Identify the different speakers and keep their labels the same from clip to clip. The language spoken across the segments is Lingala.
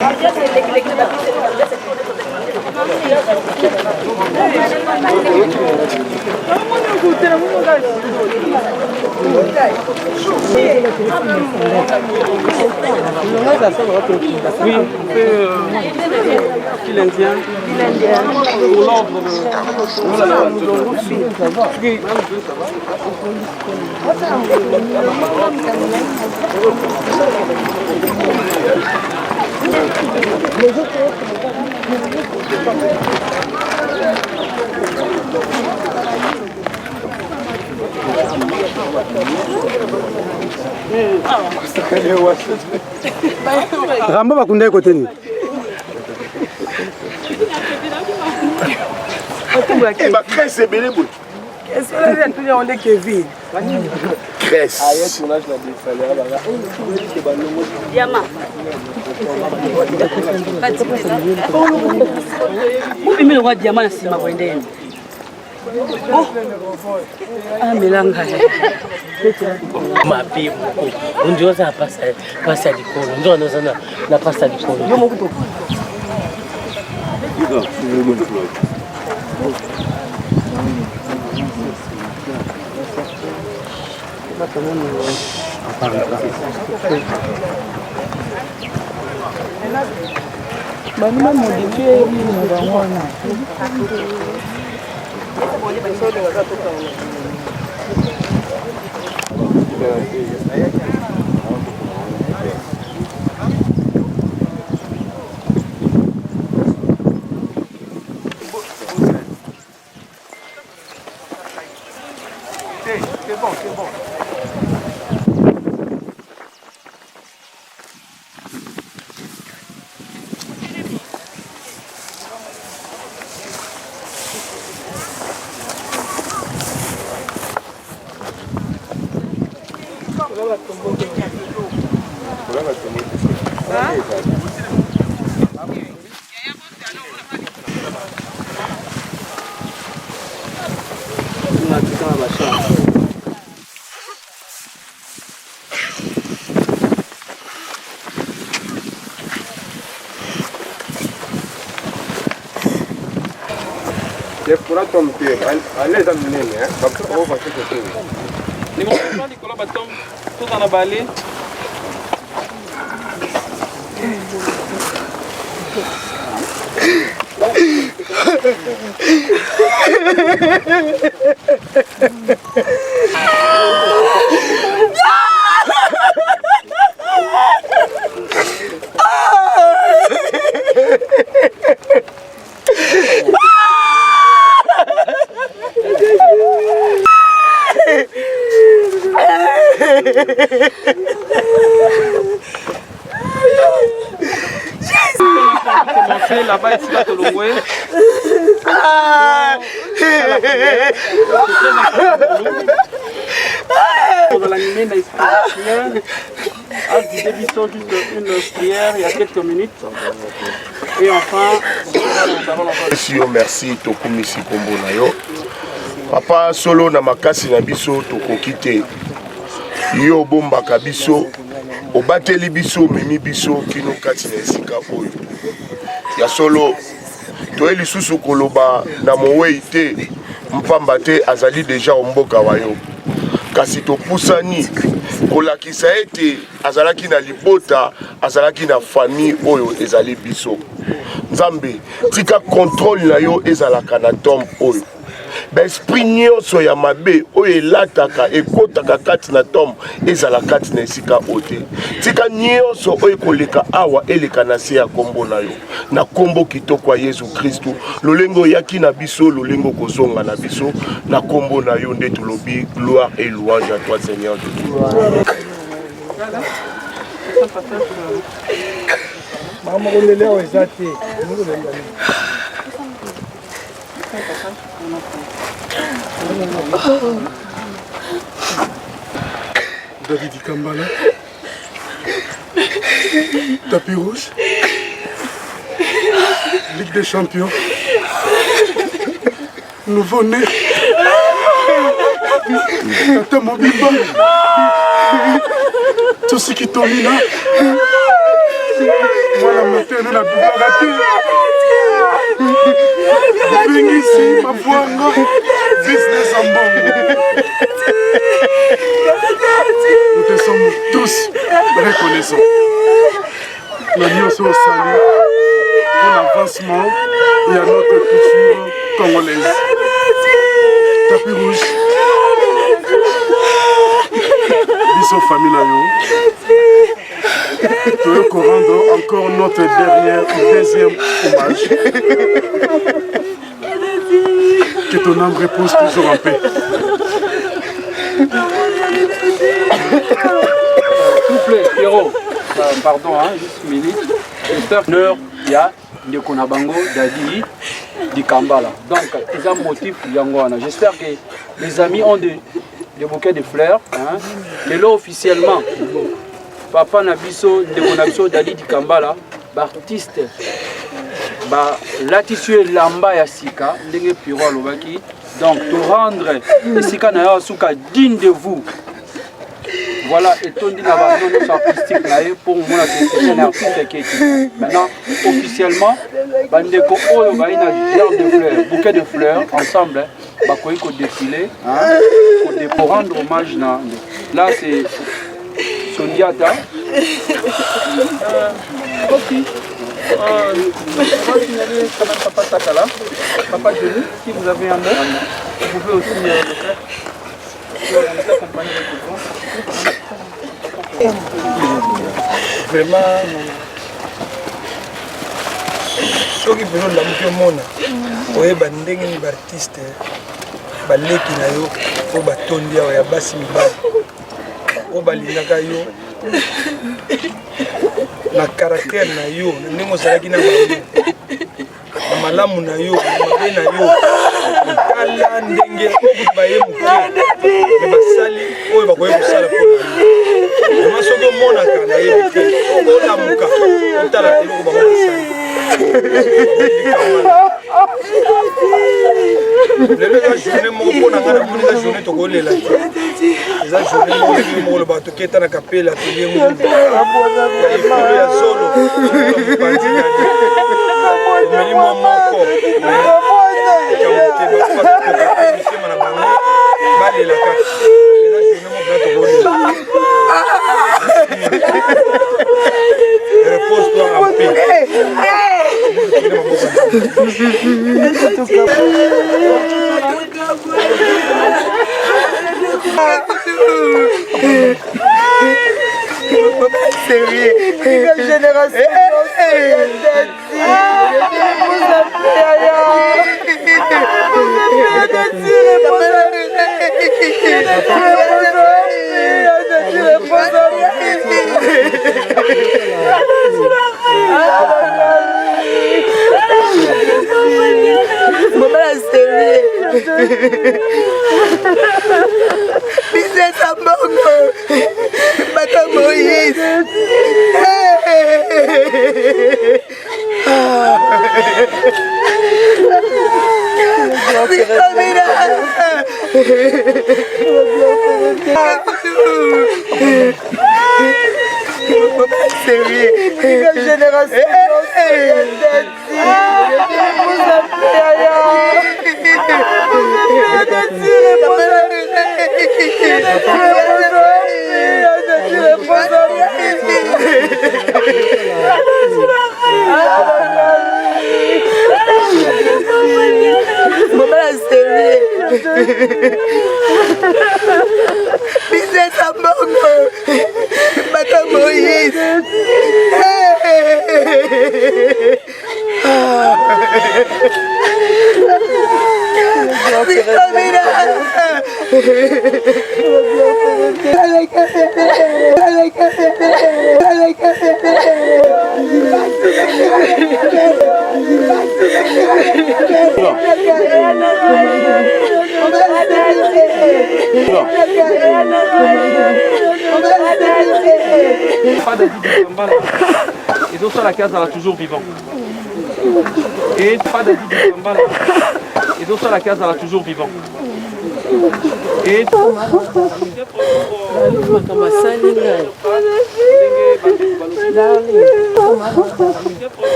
Speaker 1: Oui, fil indien.
Speaker 2: Ramba bakunda côté ni.
Speaker 3: Eh bah Cresse est belé bout.
Speaker 1: Est-ce que là on est Kevin?
Speaker 3: Cresse.
Speaker 4: Diamant.
Speaker 1: Mimi le roi diamant na sima kwende. Oh. Ah melanga.
Speaker 5: Mapi. Unjua za pasa likolo. Unjua na pasa likolo.
Speaker 1: Yomo kuto.
Speaker 6: Banuma modifié ni bangwana.
Speaker 3: C'est bon, c'est bon. Je pourrais tomber. Allez amener, hein. Comme ça, on va faire quelque chose.
Speaker 1: Ni mo pas Nicolas batom tout dans la balai. Commencer là-bas ici à Tolongwe. Pour l'animer dans l'esprit, à début juste une prière il y a quelques minutes. Et enfin,
Speaker 3: merci tokumisi kombo na yo. Papa solo na makasi na biso tokokite. Yo bombaka biso obateli biso memi biso kino kati na esika oyo ya solo toyeli susu koloba na mowei te mpamba te azali deja omboka wayo kasi topusani kolakisa ete azalaki na libota azalaki na famille oyo ezali biso nzambe tika contrôle na yo ezalaka na tombe oyo esprit nyonso ya mabe oyo elataka ekotaka kati na tombe ezala kati na esika ote tika nyonso oyo koleka awa eleka na se ya kombo na yo na kombo kitoko ya Yesu Kristu lolengo yaki na biso lolengo kozonga na biso na kombo na yo nde tulobi gloire et louange à toi Seigneur de tout.
Speaker 2: David Kambala, tapis rouge, Ligue des Champions, nouveau-né, Tata Mobimba, tout ce qui tombe là, Voilà, maintenant, la bibliothèque. Venez ici, ma voix, business en bon. Nous te sommes tous reconnaissants. Nous avons aussi au salut pour l'avancement et à notre culture congolaise. Tapis rouge. Bisous famille. Nous allons rendre encore notre deuxième hommage. Que ton âme repose toujours en paix.
Speaker 1: S'il vous plaît, Pierrot, pardon, hein, juste une minute. J'espère qu'il y a des Konabango, Dadi, du Kambala. Donc, ils ont un motif Yangoana. J'espère que les amis ont des bouquets de fleurs. Hein. Et là, officiellement, Papa Nabiso, Nabiso, Dadi, du Kambala, artiste. Là, tu es Lamba et Sika, Ndenge Pierrot Lobaki. Donc, pour rendre Sika Naya Suka digne de vous. Voilà, et ton dit notre artistique pour moi, c'est un artiste qui est. Maintenant, officiellement, Bandeko Oyo va y avoir de fleurs, bouquet de fleurs, ensemble, pour défiler, pour rendre hommage. Là, c'est Sondiata. Ok. Papa Sakala, Papa Johnny, si vous avez un mot, vous pouvez aussi le faire.
Speaker 4: Vraiment, ceux qui veulent la mona, oye bandenge ni artiste, baleki na yo, o batondia o ya basi mibali, o balingaka yo, na caractère na yo, na ndenge ozalaki na bango, na malamu na yo, na mabe na yo, kala ndenge okuti baye moke, me basali oyo bakoye kosala mpona yo. Vraiment soki omonaka na ye te, olamuka otala eloko bango basali. Lelo eza journée moko mpona ngai namoni eza journée tokolela te. Eza journée moko ndenge moko loba toketa na kapela tolie ngundu ya likolo ya zolo mopanzi na ye omeli mwa moko ya motema mitema na bango balela kaka. Eza journée moko na tokolela. Repose-toi en paix.
Speaker 6: Sérieux, quelle génération business à Bongo, Madame Moïse. Sérieux, quelle génération business à Bongo, Madame Moïse.
Speaker 1: Et donc ça la case elle a toujours vivant. Et pas de et donc ça la case elle a toujours vivant. Et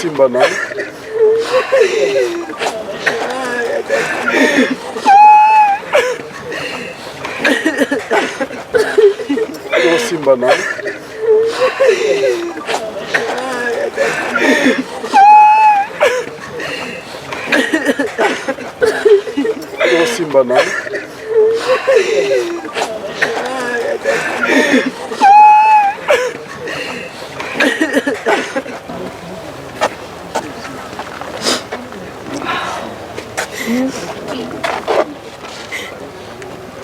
Speaker 2: Simbana. Simbana. Simbana.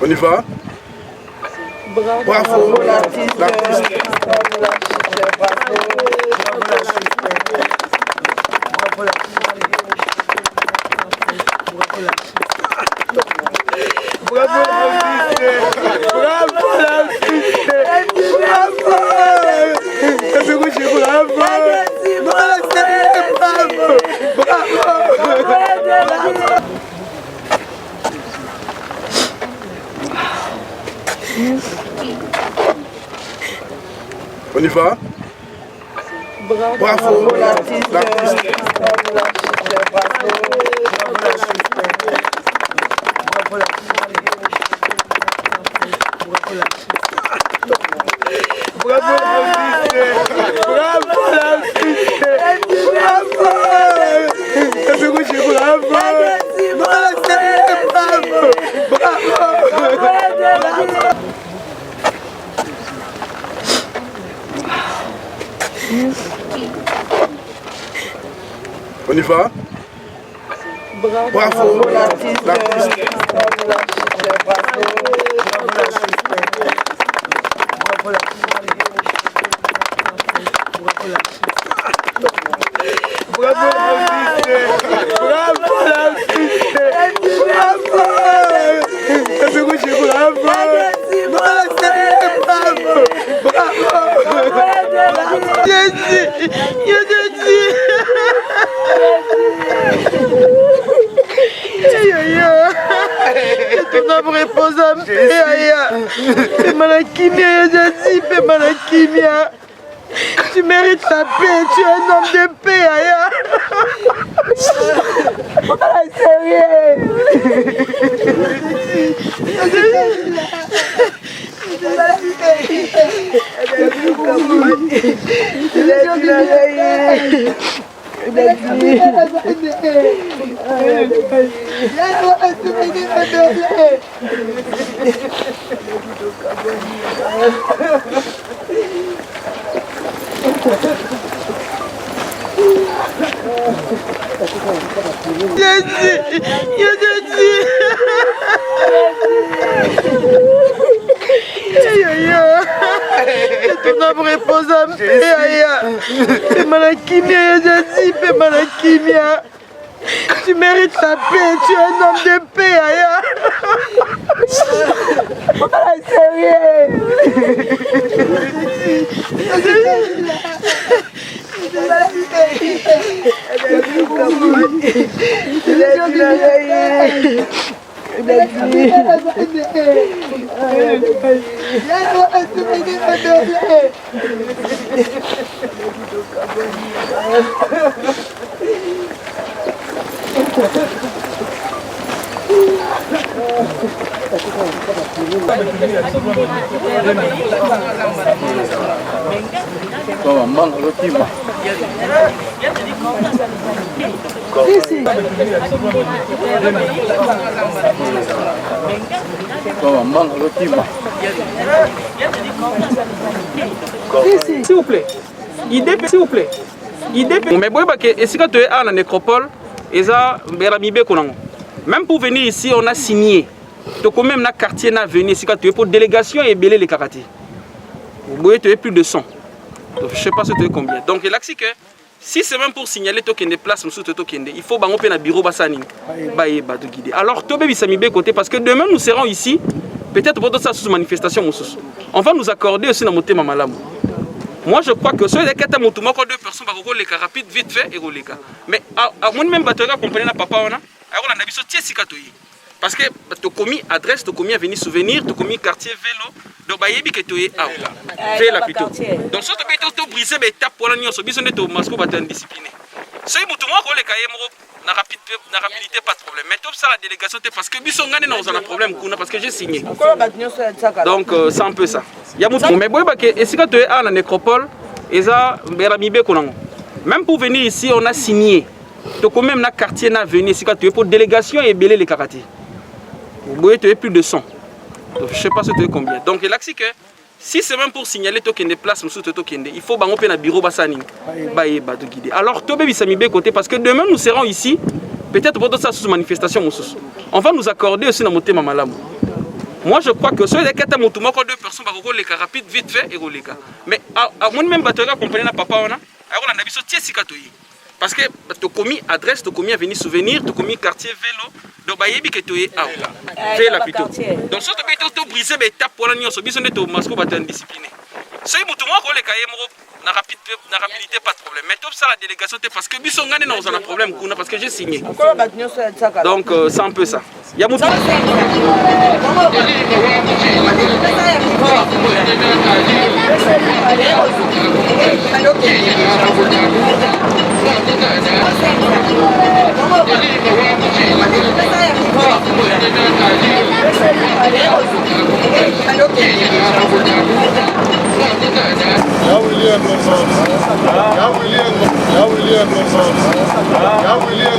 Speaker 2: On y va? Bravo l'artiste. On y va? Bravo l'artiste. On y va? Bravo l'artiste. Tu mérites la paix, tu es un homme de paix, Aya. Ton âme repose en paix, Aya. Fais-moi la kimia, fais-moi la kimia. Tu mérites la paix, tu es un homme de paix, Aya.
Speaker 7: S'il vous plaît, s'il vous plaît. Mais si tu es à la nécropole, même pour venir ici, on a signé. Donc même dans quartier, on a venu ici pour délégation et belé les karaté. Vous voyez, tu es plus de 100. Donc, je ne sais pas si tu es combien. Donc, là, c'est que si c'est même pour signaler que des places, il faut que un bureau guider. Alors, tu as côté parce que demain nous serons ici, peut-être pour d'autres sous manifestation. On va nous accorder aussi dans mon thème malam. Moi, je crois que ce n'est qu'à mon tour, deux personnes vont les cas rapide, vite fait et les cas. Mais à mon même batteur, comprenez la papa, on a un avis sur Tiessikatoyi. Parce que tu as commis adresse, tu as commis avenir souvenir, tu as commis quartier vélo, donc tu es vélo plutôt. Donc si tu as brisé les étapes pour la nuit, tu as masque pour être discipliné. Si tu as les cahiers, na rapidité, pas de problème. Mais tout ça, la délégation, parce que nous avons un problème, parce que j'ai signé. Donc c'est un peu ça. Mais si tu es à la nécropole, même pour venir ici, on a signé. Tu as même un quartier na venir ici, tu es pour délégation et belé les karatés. Vous voyez, tu es plus de 100. Donc, je ne sais pas si tu es combien. Donc, là, c'est que si c'est même pour signaler que des places, il faut que un bureau guider. Alors, tu as côté parce que demain nous serons ici, peut-être pour d'autres sous manifestation. On va nous accorder aussi dans mon thème malam. Moi, je crois que ce n'est qu'à mon tour, deux personnes vont les cas rapide, vite fait et les cas. Mais à mon même batteur, comprenez la papa, on a un avis sur Tiessikatoyi. Parce que tu as commis adresse, tu as commis avenir souvenir, tu as commis quartier vélo, donc tu es vélo plutôt. Donc si tu as brisé les étapes pour la nuit, tu as masque pour être discipliné. Si tu as les cahiers, na rapidité, pas de problème. Mais tout ça, la délégation, parce que nous avons un problème, parce que j'ai signé. Donc c'est un peu ça. Il y a mon
Speaker 3: William